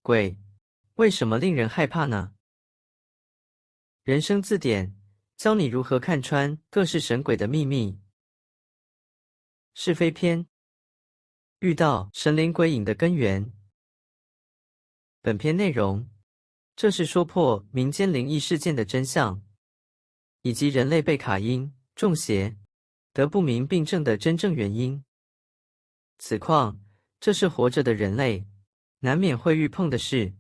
鬼为什么令人害怕呢？人生字典教你如何看穿各式神鬼的秘密。是非篇，遇到神灵鬼影的根源。本篇内容，这是说破民间灵异事件的真相，以及人类被卡阴、中邪、得不明病症的真正原因。此况，这是活着的人类难免会遇碰的事。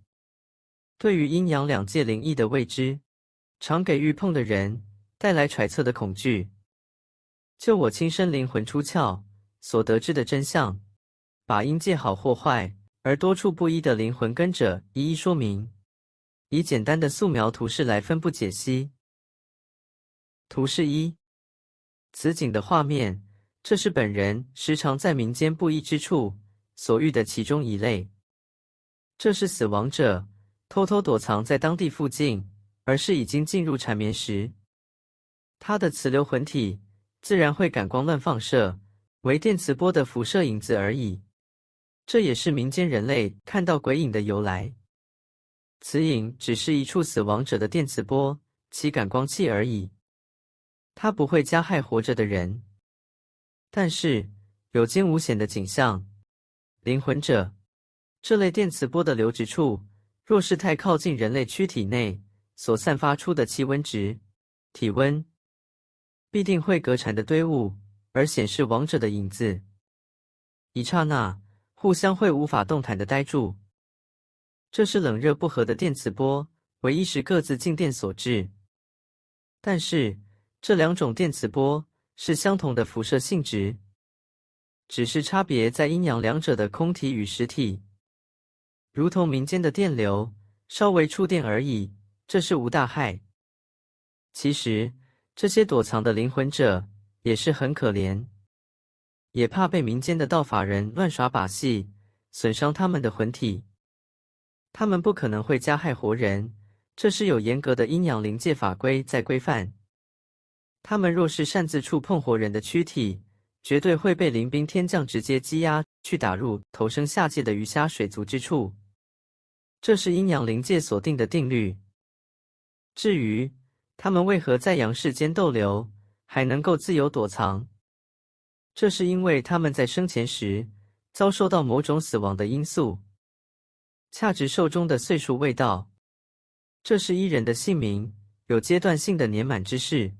对于阴阳两界灵异的未知，常给遇碰的人带来揣测的恐惧。就我亲身灵魂出窍所得知的真相，把阴界好或坏而多处不一的灵魂跟着一一说明，以简单的素描图示来分布解析。图示1，此景的画面，这是本人时常在民间不一之处所遇的其中一类。这是死亡者偷偷躲藏在当地附近，而是已经进入缠绵时，他的磁流魂体自然会感光乱放射，为电磁波的辐射影子而已。这也是民间人类看到鬼影的由来。此影只是一处死亡者的电磁波，其感光器而已，它不会加害活着的人。但是有惊无险的景象，灵魂者这类电磁波的流质处，若是太靠近人类躯体内所散发出的气温值、体温，必定会隔缠的堆雾，而显示亡者的影子。一刹那，互相会无法动弹的呆住。这是冷热不合的电磁波，为一时各自静电所致。但是，这两种电磁波是相同的辐射性质，只是差别在阴阳两者的空体与实体。如同民间的电流，稍微触电而已，这是无大害。其实，这些躲藏的灵魂者也是很可怜，也怕被民间的道法人乱耍把戏，损伤他们的魂体。他们不可能会加害活人，这是有严格的阴阳灵界法规在规范。他们若是擅自触碰活人的躯体，绝对会被灵兵天将直接击压，去打入投生下界的鱼虾水族之处。这是阴阳灵界所定的定律。至于他们为何在阳世间逗留，还能够自由躲藏，这是因为他们在生前时遭受到某种死亡的因素，恰值寿终的岁数未到。这是依人的姓名有阶段性的年满之事，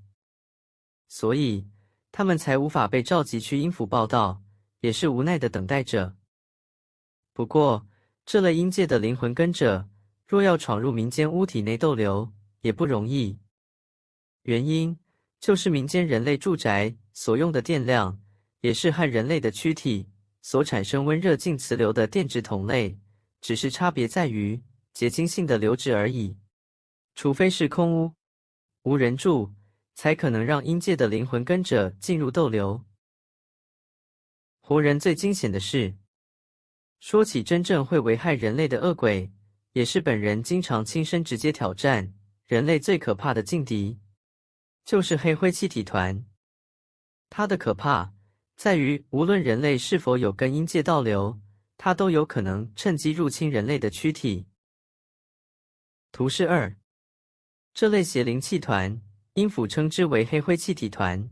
所以他们才无法被召集去阴府报到，也是无奈的等待着。不过，这类阴界的灵魂跟着，若要闯入民间屋体内逗留，也不容易。原因就是民间人类住宅所用的电量，也是和人类的躯体所产生温热静磁流的电质同类，只是差别在于结晶性的流质而已。除非是空屋，无人住，才可能让阴界的灵魂跟着进入逗留。活人最惊险的是，说起真正会危害人类的恶鬼，也是本人经常亲身直接挑战人类最可怕的劲敌，就是黑灰气体团。它的可怕在于，无论人类是否有跟阴界倒流，它都有可能趁机入侵人类的躯体。图示2，这类邪灵气团，阴府称之为黑灰气体团。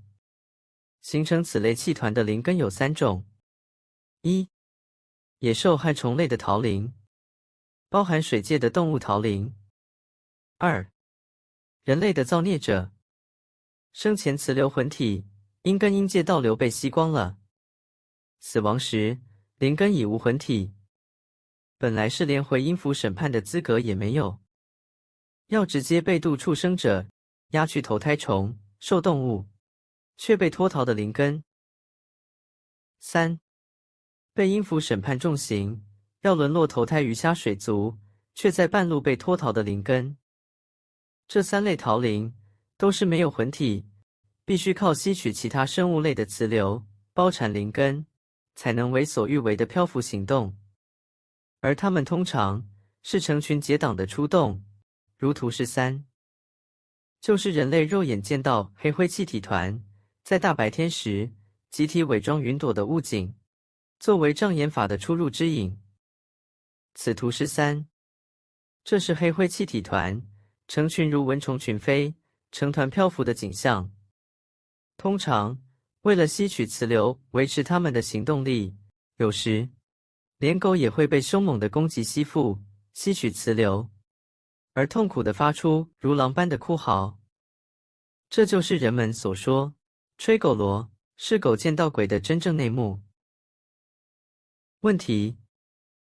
形成此类气团的灵根有3种：一、野兽和虫类的逃灵，包含水界的动物逃灵；二、人类的造孽者，生前磁流魂体因跟阴界倒流被吸光了，死亡时灵根已无魂体，本来是连回阴府审判的资格也没有，要直接被渡畜生者押去投胎虫、兽动物，却被脱逃的灵根。3. 被阴府审判重刑，要沦落投胎鱼虾水族，却在半路被脱逃的灵根。这3类逃灵都是没有魂体，必须靠吸取其他生物类的磁流包缠灵根，才能为所欲为的漂浮行动。而它们通常是成群结党的出动，如图示3，就是人类肉眼见到黑灰气体团在大白天时集体伪装云朵的物景，作为障眼法的出入之引。此图示3这是黑灰气体团成群如蚊虫群飞、成团漂浮的景象。通常，为了吸取磁流，维持它们的行动力，有时连狗也会被凶猛的攻击吸附，吸取磁流，而痛苦地发出如狼般的哭嚎。这就是人们所说“吹狗螺”是狗见到鬼的真正内幕。问题：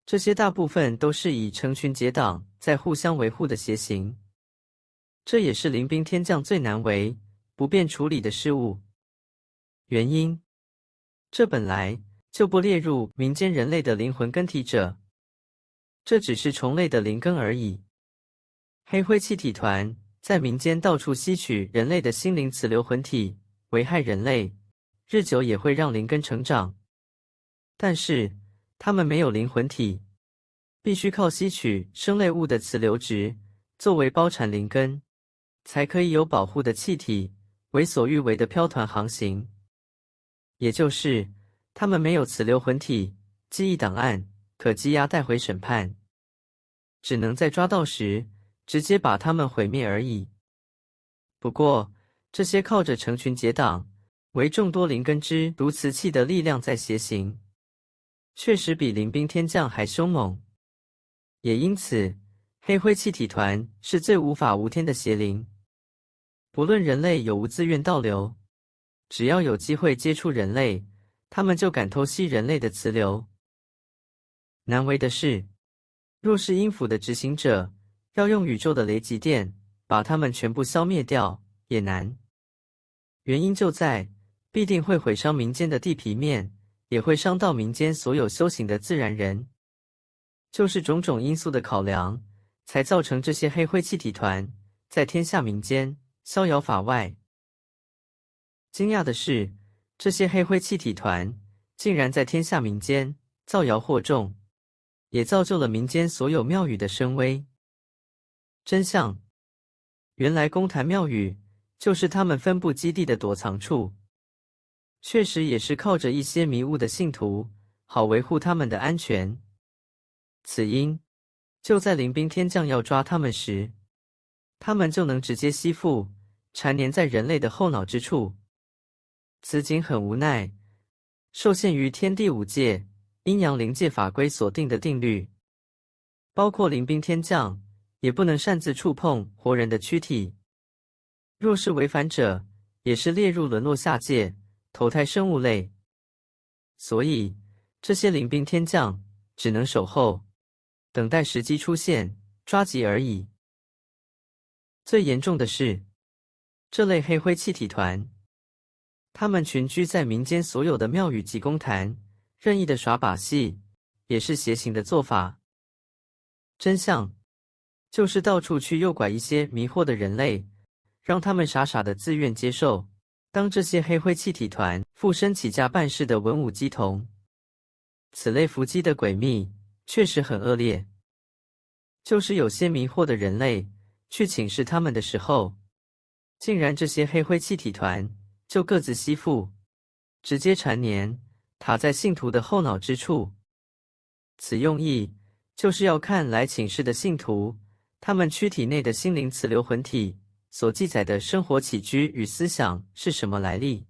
这些大部分都是以成群结党在互相维护的邪行，这也是临兵天将最难为、不便处理的事物。原因：这本来就不列入民间人类的灵魂根体者，这只是虫类的灵根而已。黑灰气体团在民间到处吸取人类的心灵磁流魂体，危害人类，日久也会让灵根成长。但是，它们没有灵魂体，必须靠吸取生类物的磁流值作为包缠灵根，才可以有保护的气体，为所欲为的飘团航行。也就是，它们没有磁流魂体、记忆档案可羁押带回审判，只能在抓到时直接把它们毁灭而已。不过，这些靠着成群结党、为众多灵根之如瓷器的力量在邪行，确实比临兵天将还凶猛。也因此，黑灰气体团是最无法无天的邪灵。不论人类有无自愿倒流，只要有机会接触人类，他们就敢偷吸人类的磁流。难为的是，若是阴府的执行者要用宇宙的雷击电把他们全部消灭掉，也难。原因就在必定会毁伤民间的地皮面，也会伤到民间所有修行的自然人。就是种种因素的考量，才造成这些黑灰气体团在天下民间逍遥法外。惊讶的是，这些黑灰气体团竟然在天下民间造谣惑众，也造就了民间所有庙宇的声威。真相：原来公坛庙宇就是他们分布基地的躲藏处，确实也是靠着一些迷雾的信徒，好维护他们的安全。此因，就在临兵天将要抓他们时，他们就能直接吸附、缠黏在人类的后脑之处。此景很无奈，受限于天地五界、阴阳灵界法规所定的定律，包括临兵天将也不能擅自触碰活人的躯体。若是违反者，也是列入沦落下界，投胎生物类。所以，这些临兵天将只能守候，等待时机出现，抓击而已。最严重的是，这类黑灰气体团，他们群居在民间所有的庙宇及公坛，任意的耍把戏，也是邪行的做法。真相就是到处去诱拐一些迷惑的人类，让他们傻傻的自愿接受当这些黑灰气体团附身起家办事的文武乩童。此类伏击的诡秘确实很恶劣，就是有些迷惑的人类去请示他们的时候，竟然这些黑灰气体团就各自吸附，直接缠黏，塔在信徒的后脑之处。此用意就是要看来请示的信徒，他们躯体内的心灵磁流魂体所记载的生活起居与思想是什么来历。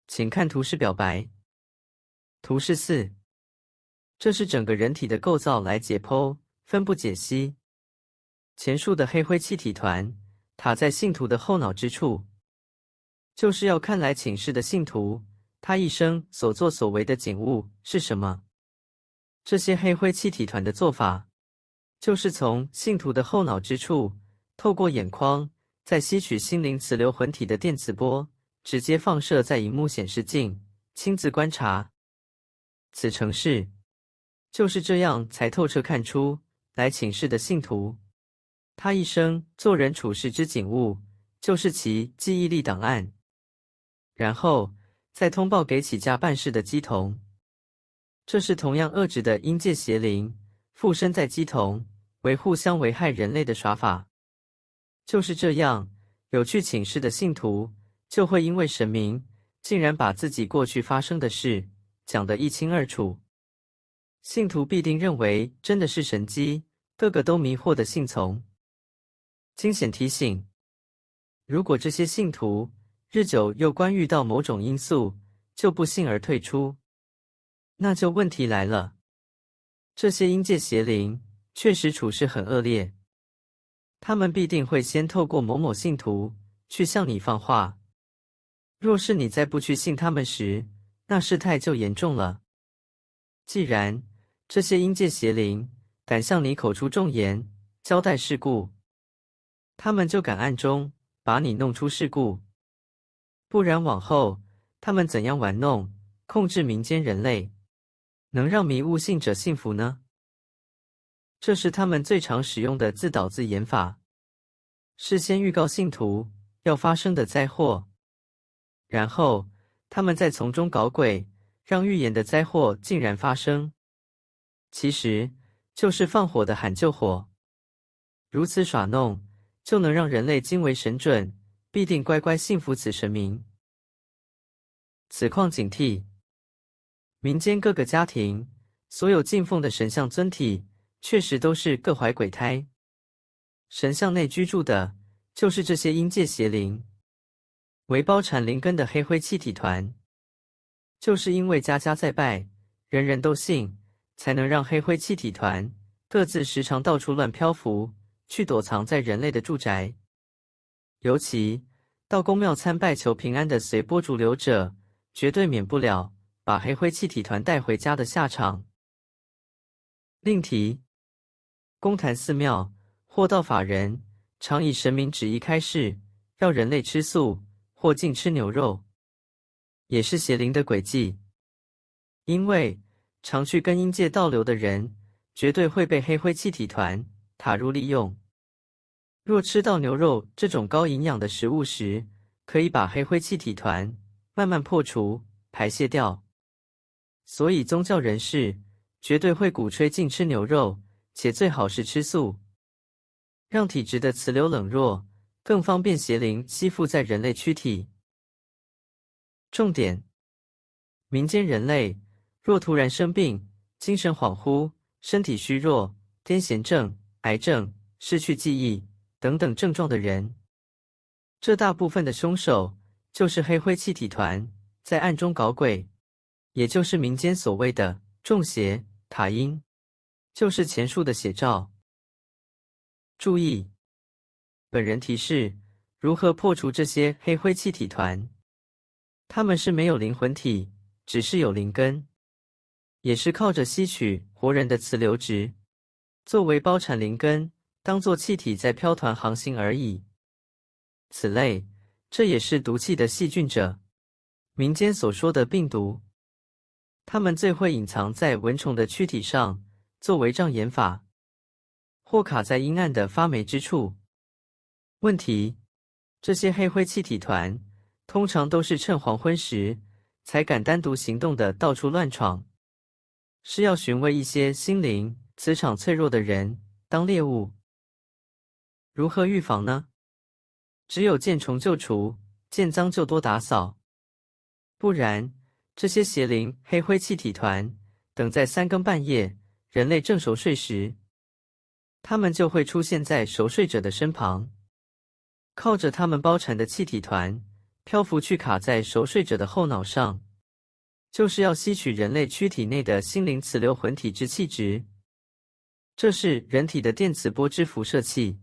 请看图示表白。图示4，这是整个人体的构造来解剖，分布解析。前述的黑灰气体团塔在信徒的后脑之处，就是要看来请示的信徒，他一生所作所为的景物是什么。这些黑灰气体团的做法，就是从信徒的后脑之处，透过眼眶，再吸取心灵磁流魂体的电磁波，直接放射在荧幕显示镜，亲自观察。此程式就是这样才透彻看出来请示的信徒，他一生做人处事之景物，就是其记忆力档案，然后再通报给起家办事的乩童。这是同样恶质的阴界邪灵附身在乩童，为互相危害人类的耍法。就是这样，有去请示的信徒就会因为神明竟然把自己过去发生的事讲得一清二楚，信徒必定认为真的是神机，个个都迷惑的信从。惊险提醒：如果这些信徒日久又关遇到某种因素，就不信而退出，那就问题来了。这些阴界邪灵确实处事很恶劣，他们必定会先透过某某信徒去向你放话。若是你再不去信他们时，那事态就严重了。既然这些阴界邪灵敢向你口出重言，交代事故，他们就敢暗中把你弄出事故。不然往后他们怎样玩弄、控制民间人类，能让迷误信者信服呢？这是他们最常使用的自导自演法，事先预告信徒要发生的灾祸，然后他们再从中搞鬼，让预言的灾祸竟然发生。其实就是放火的喊救火。如此耍弄，就能让人类惊为神准，必定乖乖信服此神明。此况警惕：民间各个家庭所有敬奉的神像尊体，确实都是各怀鬼胎。神像内居住的就是这些阴界邪灵，为包缠灵根的黑灰气体团。就是因为家家在拜，人人都信，才能让黑灰气体团各自时常到处乱漂浮，去躲藏在人类的住宅。尤其到宫庙参拜求平安的随波逐流者，绝对免不了把黑灰气体团带回家的下场。另提，公坛寺庙或道法人常以神明旨意开示，要人类吃素或禁吃牛肉，也是邪灵的诡计。因为常去跟阴界倒流的人，绝对会被黑灰气体团塔入利用。若吃到牛肉这种高营养的食物时，可以把黑灰气体团慢慢破除、排泄掉。所以宗教人士绝对会鼓吹禁吃牛肉，且最好是吃素，让体质的磁流冷弱，更方便邪灵吸附在人类躯体。重点：民间人类若突然生病、精神恍惚、身体虚弱、癫痫症、癌症、失去记忆等等症状的人，这大部分的凶手就是黑灰气体团在暗中搞鬼，也就是民间所谓的中邪、塔阴，就是前述的写照。注意，本人提示如何破除这些黑灰气体团。他们是没有灵魂体，只是有灵根，也是靠着吸取活人的磁流值，作为包缠灵根，当作气体在飘团航行而已。此类，这也是毒气的细菌者，民间所说的病毒。它们最会隐藏在蚊虫的躯体上，作为障眼法，或卡在阴暗的发霉之处。问题：这些黑灰气体团通常都是趁黄昏时才敢单独行动的到处乱闯，是要询问一些心灵磁场脆弱的人当猎物。如何预防呢？只有见虫就除，见脏就多打扫。不然，这些邪灵黑灰气体团等在三更半夜，人类正熟睡时，他们就会出现在熟睡者的身旁，靠着他们包缠的气体团漂浮去卡在熟睡者的后脑上，就是要吸取人类躯体内的心灵磁流混体之气质。这是人体的电磁波之辐射器，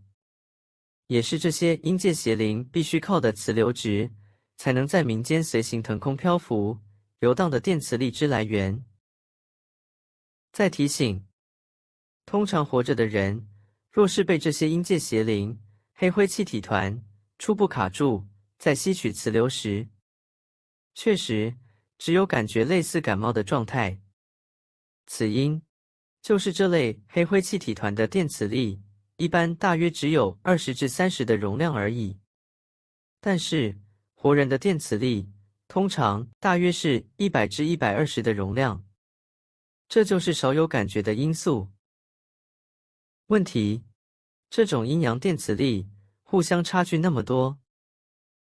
也是这些阴界邪灵必须靠的磁流值，才能在民间随行腾空漂浮游荡的电磁力之来源。再提醒，通常活着的人，若是被这些阴界邪灵、黑灰气体团初步卡住，在吸取磁流时，确实只有感觉类似感冒的状态。此因就是这类黑灰气体团的电磁力一般大约只有20至30的容量而已，但是活人的电磁力通常大约是100至120的容量，这就是少有感觉的因素。问题：这种阴阳电磁力互相差距那么多，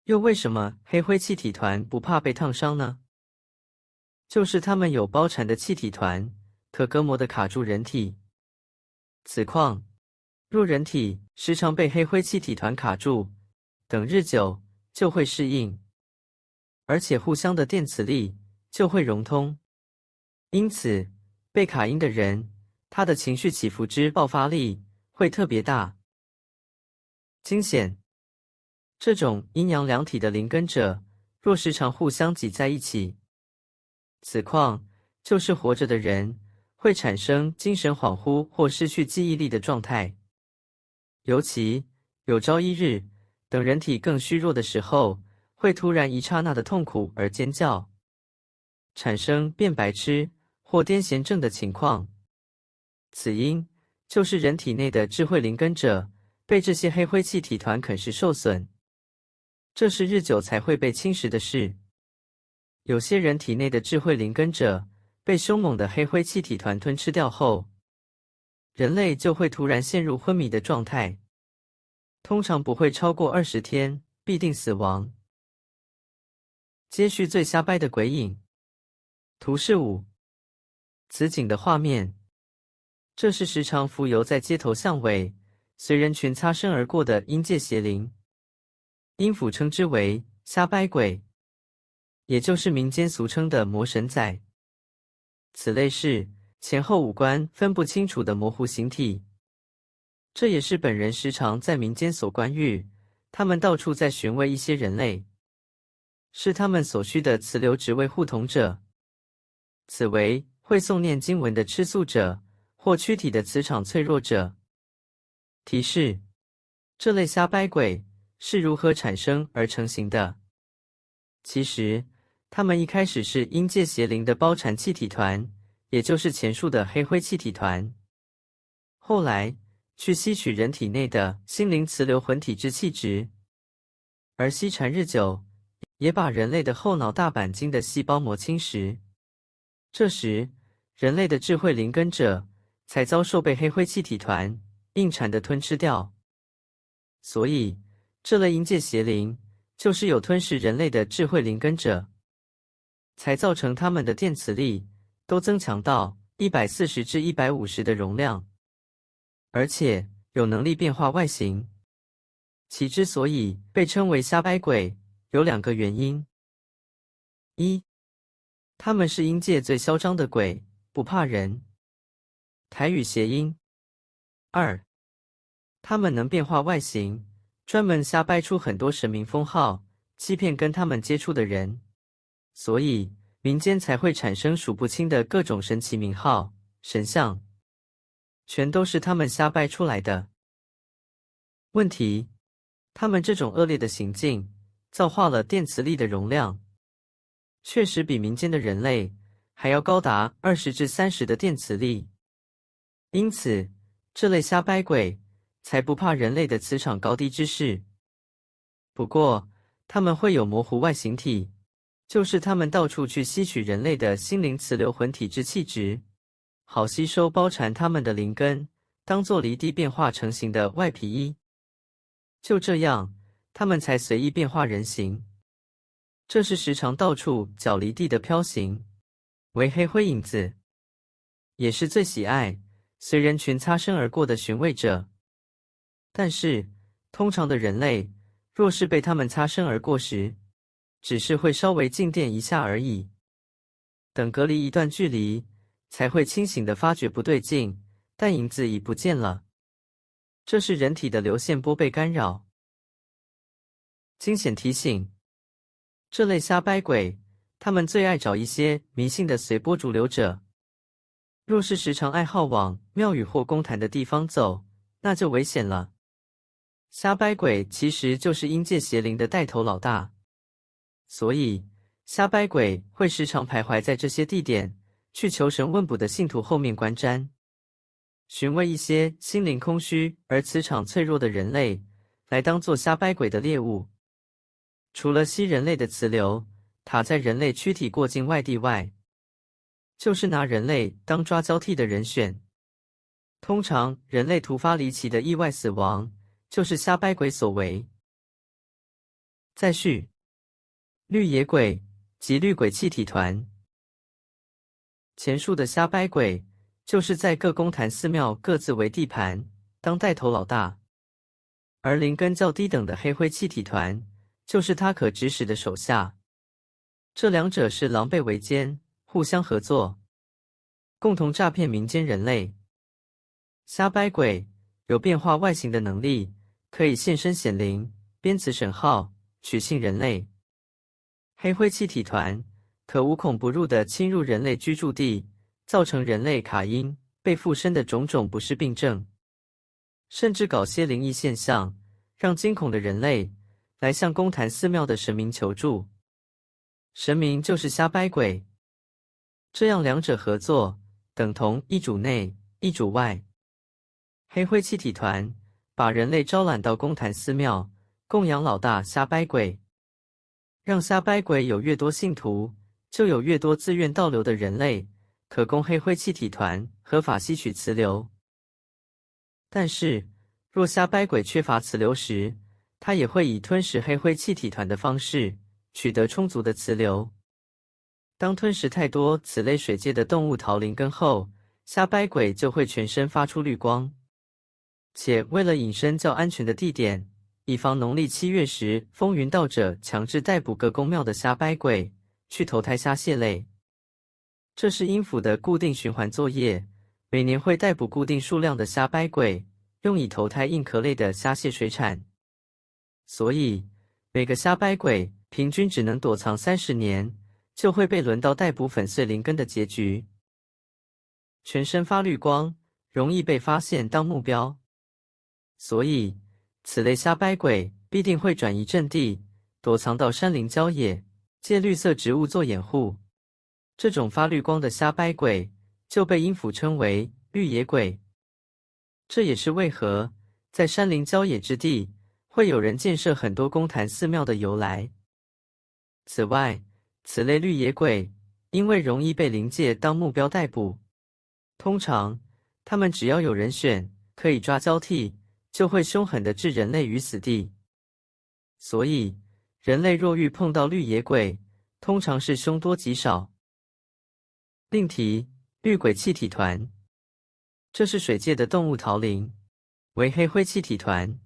又为什么黑灰气体团不怕被烫伤呢？就是它们有包缠的气体团，可隔膜地卡住人体。此况若人体时常被黑灰气体团卡住，等日久就会适应，而且互相的电磁力就会融通。因此，被卡阴的人，他的情绪起伏之爆发力会特别大。惊险，这种阴阳两体的灵根者，若时常互相挤在一起，此况就是活着的人会产生精神恍惚或失去记忆力的状态。尤其有朝一日，等人体更虚弱的时候，会突然一刹那的痛苦而尖叫，产生变白痴或癫痫症的情况。此因就是人体内的智慧灵根者被这些黑灰气体团啃食受损，这是日久才会被侵蚀的事。有些人体内的智慧灵根者被凶猛的黑灰气体团吞吃掉后，人类就会突然陷入昏迷的状态，通常不会超过20天，必定死亡。接续最瞎掰的鬼影。图示5，此景的画面，这是时常浮游在街头巷尾，随人群擦身而过的阴界邪灵。阴府称之为瞎掰鬼，也就是民间俗称的魔神仔。此类是前后五官分不清楚的模糊形体，这也是本人时常在民间所观遇，他们到处在询问一些人类，是他们所需的磁流职位互通者。此为会诵念经文的吃素者，或躯体的磁场脆弱者。提示：这类瞎掰鬼是如何产生而成型的？其实，他们一开始是阴界邪灵的包缠气体团，也就是前述的黑灰气体团。后来，去吸取人体内的心灵磁流混体之气质，而吸缠日久，也把人类的后脑大板筋的细胞膜侵蚀。这时，人类的智慧灵根者才遭受被黑灰气体团硬缠的吞吃掉。所以，这类阴界邪灵就是有吞噬人类的智慧灵根者，才造成他们的电磁力都增强到140至150的容量，而且有能力变化外形。其之所以被称为瞎掰鬼，有2个原因：一，他们是阴界最嚣张的鬼，不怕人，台语谐音；二，他们能变化外形，专门瞎掰出很多神明封号，欺骗跟他们接触的人，所以民间才会产生数不清的各种神奇名号、神像，全都是他们瞎掰出来的。问题：他们这种恶劣的行径，造化了电磁力的容量，确实比民间的人类还要高达20至30的电磁力，因此这类瞎掰鬼才不怕人类的磁场高低之事。不过，他们会有模糊外形体，就是他们到处去吸取人类的心灵磁流混体之气质，好吸收包缠他们的灵根，当作离地变化成型的外皮衣。就这样，他们才随意变化人形。这是时常到处脚离地的飘行，为黑灰影子，也是最喜爱随人群擦身而过的寻味者。但是，通常的人类若是被他们擦身而过时，只是会稍微静电一下而已，等隔离一段距离，才会清醒地发觉不对劲，但影子已不见了。这是人体的流线波被干扰。惊险提醒：这类瞎掰鬼，他们最爱找一些迷信的随波逐流者。若是时常爱好往庙宇或公坛的地方走，那就危险了。瞎掰鬼其实就是阴界邪灵的带头老大，所以瞎掰鬼会时常徘徊在这些地点，去求神问卜的信徒后面观瞻，询问一些心灵空虚而磁场脆弱的人类，来当作瞎掰鬼的猎物。除了吸人类的磁流，塔在人类躯体过境外地外，就是拿人类当抓交替的人选。通常人类突发离奇的意外死亡，就是瞎掰鬼所为。再续，绿野鬼及绿鬼气体团。前述的瞎掰鬼，就是在各公坛寺庙各自为地盘，当带头老大，而灵根较低等的黑灰气体团就是他可指使的手下。这两者是狼狈为奸，互相合作，共同诈骗民间人类。瞎掰鬼有变化外形的能力，可以现身显灵，编词神号，取信人类。黑灰气体团可无孔不入地侵入人类居住地，造成人类卡阴、被附身的种种不适病症，甚至搞些灵异现象，让惊恐的人类来向公坛寺庙的神明求助。神明就是瞎掰鬼，这样两者合作，等同一主内，一主外。黑灰气体团把人类招揽到公坛寺庙，供养老大瞎掰鬼，让瞎掰鬼有越多信徒，就有越多自愿倒流的人类，可供黑灰气体团合法吸取磁流。但是，若瞎掰鬼缺乏磁流时，它也会以吞食黑灰气体团的方式取得充足的磁流。当吞食太多此类水界的动物逃灵根后，瞎掰鬼就会全身发出绿光。且为了隐身较安全的地点，以防农历7月时风云道者强制逮捕各宫庙的瞎掰鬼去投胎虾蟹类。这是阴府的固定循环作业，每年会逮捕固定数量的瞎掰鬼，用以投胎硬壳类的虾蟹水产。所以，每个瞎掰鬼平均只能躲藏30年，就会被轮到逮捕粉碎灵根的结局。全身发绿光，容易被发现当目标。所以，此类瞎掰鬼必定会转移阵地，躲藏到山林郊野，借绿色植物做掩护。这种发绿光的瞎掰鬼就被阴府称为绿野鬼。这也是为何在山林郊野之地会有人建设很多公坛寺庙的由来。此外，此类绿野鬼因为容易被灵界当目标逮捕，通常他们只要有人选可以抓交替，就会凶狠地置人类于死地。所以，人类若遇碰到绿野鬼，通常是凶多吉少。另提绿鬼气体团，这是水界的动物逃灵，为黑灰气体团。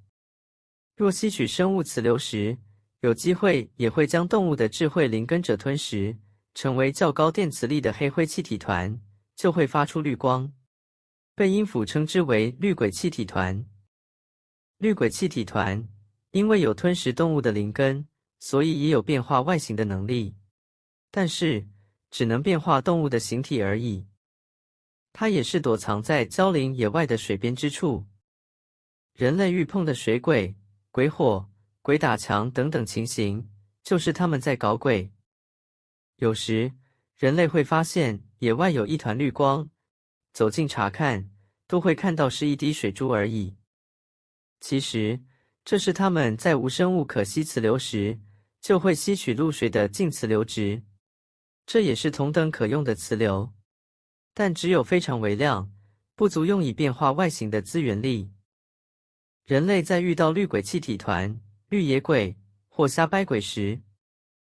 若吸取生物磁流时，有机会也会将动物的智慧灵根者吞食，成为较高电磁力的黑灰气体团，就会发出绿光，被阴府称之为绿鬼气体团。绿鬼气体团因为有吞食动物的灵根，所以也有变化外形的能力，但是只能变化动物的形体而已。它也是躲藏在郊林野外的水边之处。人类遇碰的水鬼、鬼火、鬼打墙等等情形，就是他们在搞鬼。有时，人类会发现野外有一团绿光，走近查看，都会看到是一滴水珠而已。其实，这是它们在无生物可吸磁流时，就会吸取露水的净磁流值。这也是同等可用的磁流，但只有非常微量，不足用以变化外形的资源力。人类在遇到绿鬼气体团、绿野鬼或瞎掰鬼时，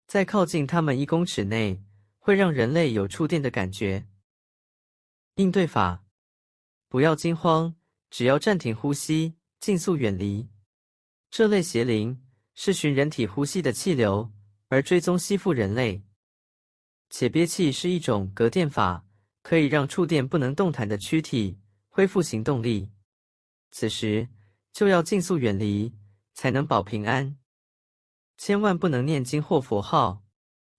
在靠近它们1公尺内，会让人类有触电的感觉。应对法：不要惊慌，只要暂停呼吸，尽速远离。这类邪灵是循人体呼吸的气流而追踪吸附人类，且憋气是一种隔电法，可以让触电不能动弹的躯体恢复行动力。此时就要尽速远离，才能保平安。千万不能念经或佛号，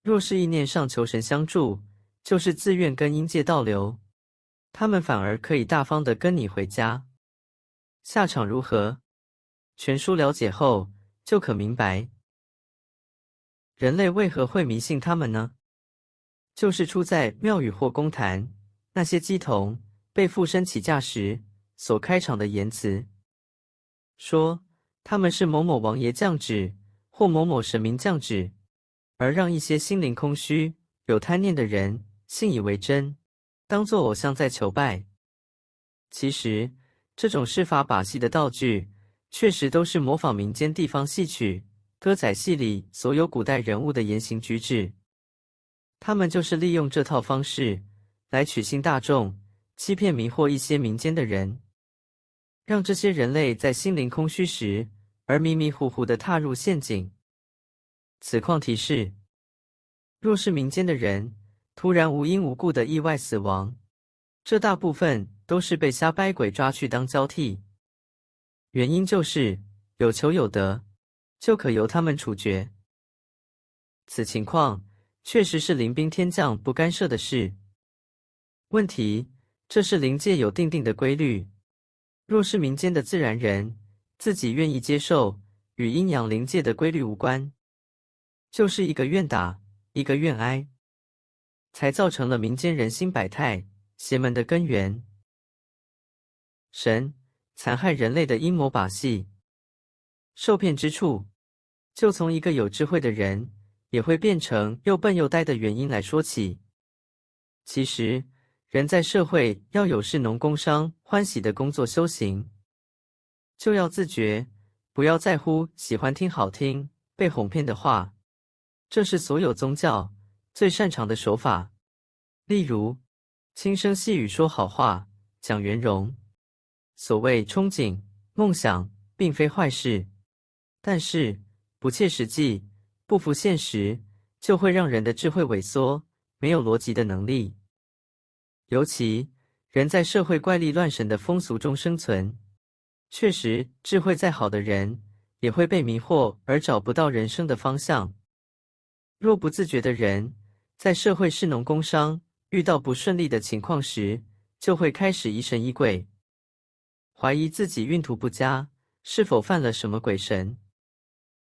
若是意念上求神相助，就是自愿跟阴界倒流，他们反而可以大方地跟你回家。下场如何？全书了解后，就可明白。人类为何会迷信他们呢？就是出在庙宇或公坛，那些乩童被附身起驾时所开场的言辞，说他们是某某王爷降旨，或某某神明降旨，而让一些心灵空虚、有贪念的人信以为真，当作偶像在求拜。其实，这种施法把戏的道具，确实都是模仿民间地方戏曲、歌仔戏里所有古代人物的言行举止。他们就是利用这套方式来取信大众，欺骗迷惑一些民间的人。让这些人类在心灵空虚时而迷迷糊糊地踏入陷阱。此况提示：若是民间的人突然无因无故的意外死亡，这大部分都是被瞎掰鬼抓去当交替，原因就是有求有得，就可由他们处决。此情况确实是灵兵天将不干涉的事。问题，这是灵界有定的规律，若是民间的自然人自己愿意接受，与阴阳灵界的规律无关，就是一个愿打，一个愿挨，才造成了民间人心百态、邪门的根源。神残害人类的阴谋把戏，受骗之处，就从一个有智慧的人也会变成又笨又呆的原因来说起。其实，人在社会要有士农工商欢喜的工作修行，就要自觉，不要在乎喜欢听好听、被哄骗的话。这是所有宗教最擅长的手法。例如，轻声细语说好话，讲圆融。所谓憧憬、梦想，并非坏事，但是不切实际、不符现实，就会让人的智慧萎缩，没有逻辑的能力。尤其人在社会怪力乱神的风俗中生存，确实智慧再好的人也会被迷惑而找不到人生的方向。若不自觉的人在社会士农工商遇到不顺利的情况时，就会开始疑神疑鬼，怀疑自己运途不佳，是否犯了什么鬼神，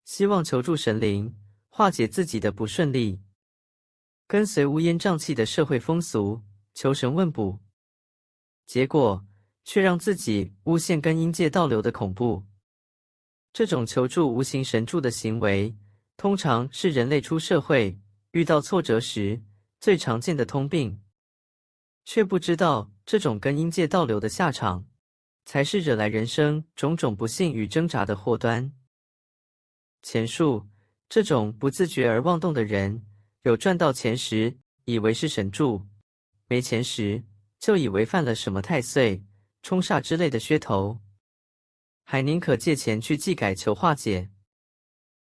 希望求助神灵化解自己的不顺利，跟随乌烟瘴气的社会风俗求神问卜，结果却让自己诬陷跟阴界倒流的恐怖。这种求助无形神助的行为，通常是人类出社会遇到挫折时最常见的通病，却不知道这种跟阴界倒流的下场，才是惹来人生种种不幸与挣扎的祸端。前述，这种不自觉而妄动的人，有赚到钱时以为是神助，没钱时就以为犯了什么太岁、冲煞之类的噱头，还宁可借钱去技改求化解，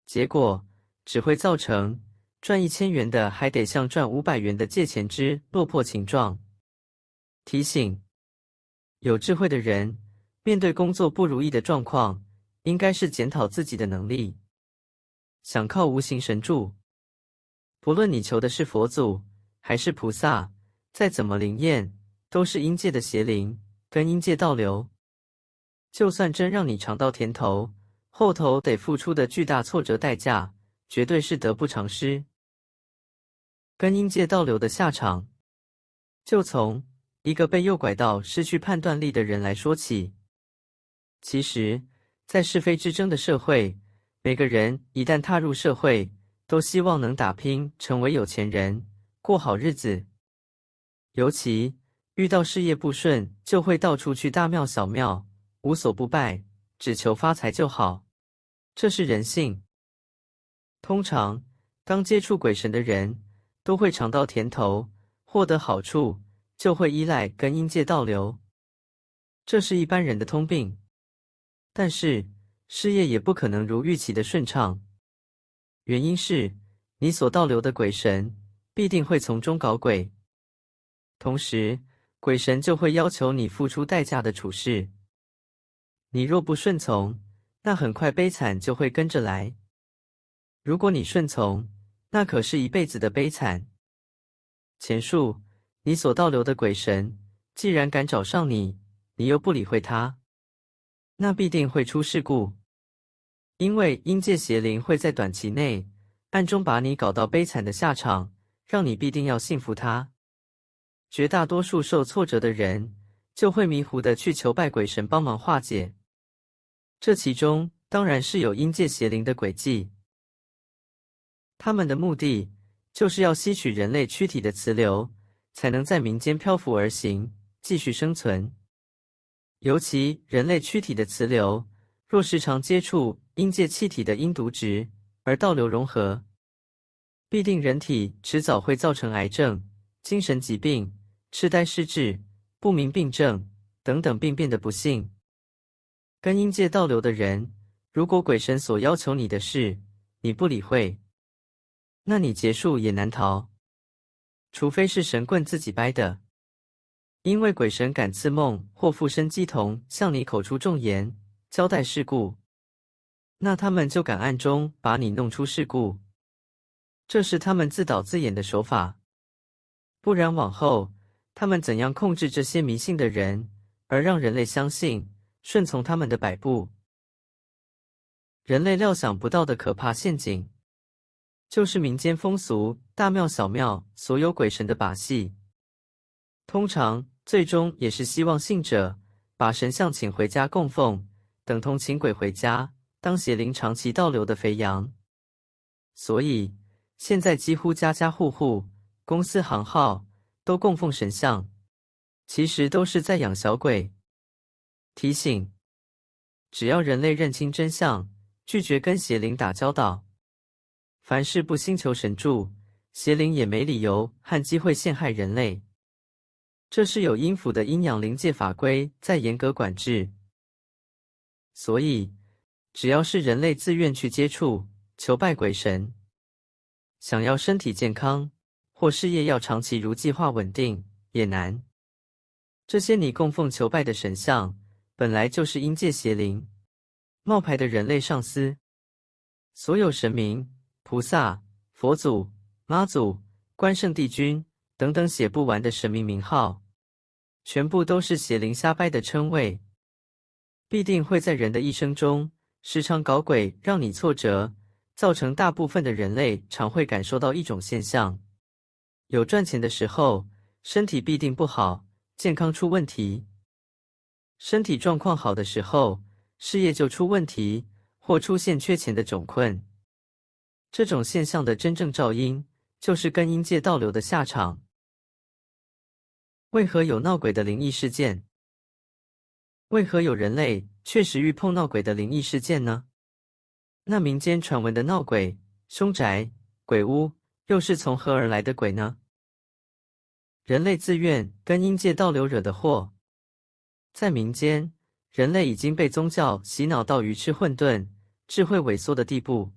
结果只会造成赚1000元的还得像赚500元的借钱之落魄情状。提醒：有智慧的人面对工作不如意的状况，应该是检讨自己的能力，想靠无形神助，不论你求的是佛祖还是菩萨，再怎么灵验，都是阴界的邪灵跟阴界倒流。就算真让你尝到甜头，后头得付出的巨大挫折代价，绝对是得不偿失。跟阴界倒流的下场，就从一个被诱拐到失去判断力的人来说起。其实，在是非之争的社会，每个人一旦踏入社会，都希望能打拼成为有钱人，过好日子。尤其遇到事业不顺，就会到处去大庙小庙，无所不拜，只求发财就好。这是人性。通常，刚接触鬼神的人，都会尝到甜头，获得好处，就会依赖跟阴界倒流。这是一般人的通病。但是，事业也不可能如预期的顺畅。原因是，你所倒流的鬼神，必定会从中搞鬼。同时，鬼神就会要求你付出代价的处事。你若不顺从，那很快悲惨就会跟着来。如果你顺从，那可是一辈子的悲惨。前述，你所倒流的鬼神，既然敢找上你，你又不理会他，那必定会出事故。因为阴界邪灵会在短期内，暗中把你搞到悲惨的下场，让你必定要信服他。绝大多数受挫折的人，就会迷糊的去求拜鬼神帮忙化解。这其中当然是有阴界邪灵的诡计，他们的目的就是要吸取人类躯体的磁流，才能在民间漂浮而行，继续生存。尤其人类躯体的磁流，若时常接触阴界气体的阴毒质，而倒流融合，必定人体迟早会造成癌症、精神疾病、痴呆失智、不明病症等等病变的不幸。跟阴界倒流的人，如果鬼神所要求你的事，你不理会，那你结束也难逃。除非是神棍自己掰的，因为鬼神敢赐梦或附身鸡童向你口出重言，交代事故，那他们就敢暗中把你弄出事故，这是他们自导自演的手法。不然往后，他们怎样控制这些迷信的人，而让人类相信，顺从他们的摆布？人类料想不到的可怕陷阱，就是民间风俗、大庙小庙所有鬼神的把戏。通常，最终也是希望信者把神像请回家供奉，等同请鬼回家，当邪灵长期倒流的肥羊。所以，现在几乎家家户户、公司行号都供奉神像，其实都是在养小鬼。提醒：只要人类认清真相，拒绝跟邪灵打交道，凡事不兴求神助，邪灵也没理由和机会陷害人类。这是有阴府的阴阳灵界法规在严格管制，所以只要是人类自愿去接触、求拜鬼神，想要身体健康或事业要长期如计划稳定，也难。这些你供奉求拜的神像，本来就是阴界邪灵冒牌的人类上司。所有神明、菩萨、佛祖、妈祖、关圣帝君等等写不完的神明名号，全部都是邪灵瞎掰的称谓，必定会在人的一生中时常搞鬼，让你挫折，造成大部分的人类常会感受到一种现象：有赚钱的时候，身体必定不好，健康出问题；身体状况好的时候，事业就出问题，或出现缺钱的窘困。这种现象的真正肇因，就是跟阴界倒流的下场。为何有闹鬼的灵异事件？为何有人类确实遇碰闹鬼的灵异事件呢？那民间传闻的闹鬼、凶宅、鬼屋，又是从何而来的鬼呢？人类自愿跟阴界倒流惹的祸。在民间，人类已经被宗教洗脑到愚痴混沌、智慧萎缩的地步。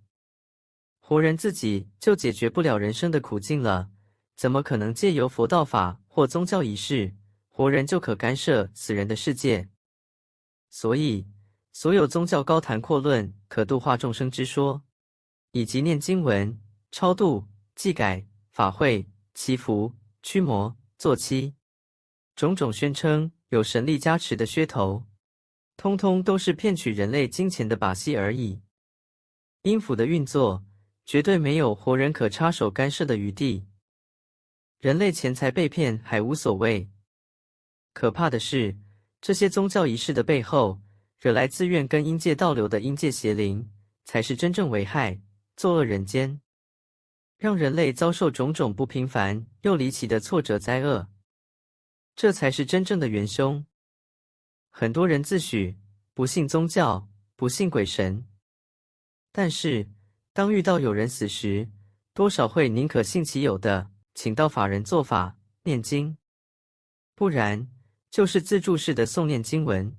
活人自己就解决不了人生的苦境了，怎么可能借由佛道法或宗教仪式，活人就可干涉死人的世界？所以，所有宗教高谈阔论可度化众生之说，以及念经文、超度、祭改、法会、祈福、驱魔、坐期，种种宣称有神力加持的噱头，通通都是骗取人类金钱的把戏而已。阴府的运作，绝对没有活人可插手干涉的余地。人类钱财被骗还无所谓，可怕的是，这些宗教仪式的背后，惹来自愿跟阴界倒流的阴界邪灵，才是真正危害、作恶人间，让人类遭受种种不平凡又离奇的挫折灾厄。这才是真正的元凶。很多人自诩不信宗教，不信鬼神，但是当遇到有人死时，多少会宁可信其有的，请到法人做法、念经，不然就是自助式的诵念经文。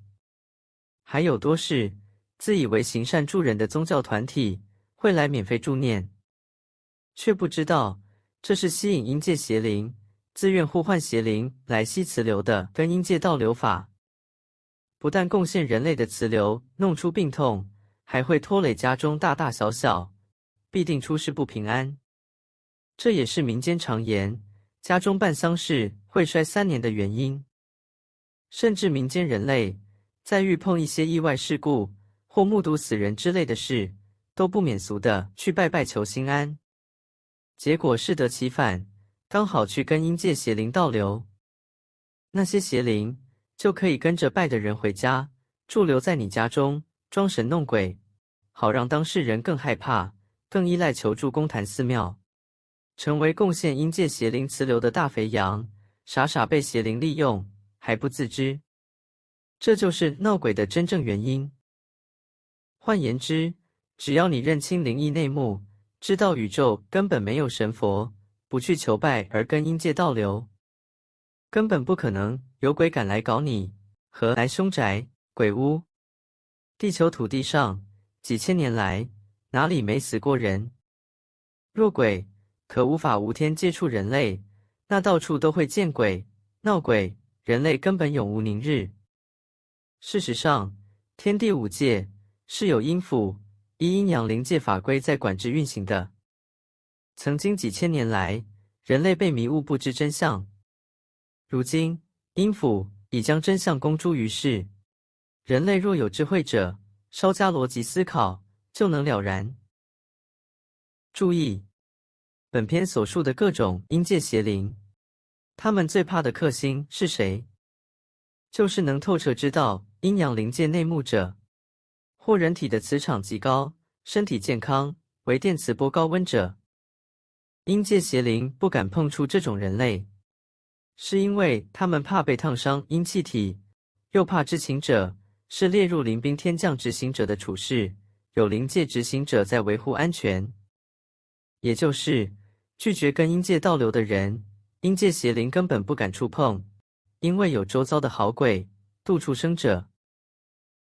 还有多是自以为行善助人的宗教团体会来免费助念，却不知道这是吸引阴界邪灵，自愿呼唤邪灵来吸磁流的跟阴界倒流法。不但贡献人类的磁流弄出病痛，还会拖累家中大大小小，必定出事不平安。这也是民间常言，家中办丧事会衰3年的原因。甚至民间人类在遇碰一些意外事故或目睹死人之类的事，都不免俗的去拜拜求心安，结果适得其反，刚好去跟阴界邪灵倒流。那些邪灵就可以跟着拜的人回家，驻留在你家中，装神弄鬼，好让当事人更害怕，更依赖求助公坛寺庙，成为贡献阴界邪灵磁流的大肥羊，傻傻被邪灵利用，还不自知。这就是闹鬼的真正原因。换言之，只要你认清灵异内幕，知道宇宙根本没有神佛，不去求拜而跟阴界倒流，根本不可能有鬼敢来搞你，何来凶宅、鬼屋？地球土地上几千年来，哪里没死过人？若鬼可无法无天接触人类，那到处都会见鬼、闹鬼，人类根本永无宁日。事实上，天地五界是有阴府、依阴阳灵界法规在管制运行的。曾经几千年来，人类被迷雾不知真相。如今，阴府已将真相公诸于世，人类若有智慧者，稍加逻辑思考，就能了然。注意，本篇所述的各种阴界邪灵，他们最怕的克星是谁？就是能透彻知道阴阳灵界内幕者，或人体的磁场极高，身体健康，为电磁波高温者。阴界邪灵不敢碰触这种人类，是因为他们怕被烫伤阴气体，又怕知情者是列入临兵天将执行者的处事，有灵界执行者在维护安全。也就是拒绝跟阴界倒流的人，阴界邪灵根本不敢触碰，因为有周遭的好鬼、度畜生者，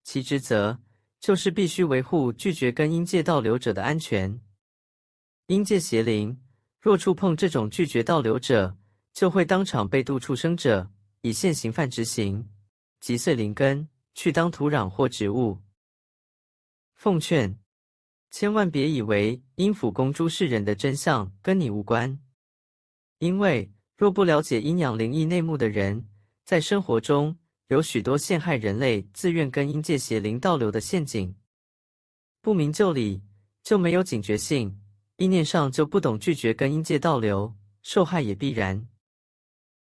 其职责就是必须维护拒绝跟阴界倒流者的安全。阴界邪灵若触碰这种拒绝倒流者，就会当场被度畜生者以现行犯执行，击碎灵根，去当土壤或植物。奉劝，千万别以为阴府公诸世人的真相跟你无关，因为若不了解阴阳灵异内幕的人，在生活中有许多陷害人类自愿跟阴界邪灵倒流的陷阱。不明就里，就没有警觉性，意念上就不懂拒绝跟阴界倒流，受害也必然。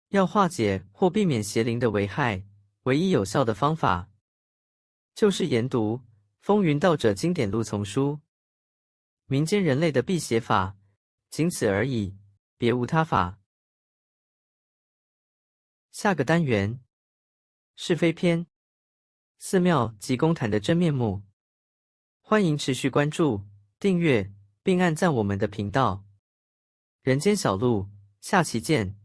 要化解或避免邪灵的危害，唯一有效的方法，就是研读《风云道者经典录丛书》，民间人类的辟邪法，仅此而已，别无他法。下个单元，是非篇，寺庙及公坛的真面目。欢迎持续关注、订阅，并按赞我们的频道。人间小路，下期见。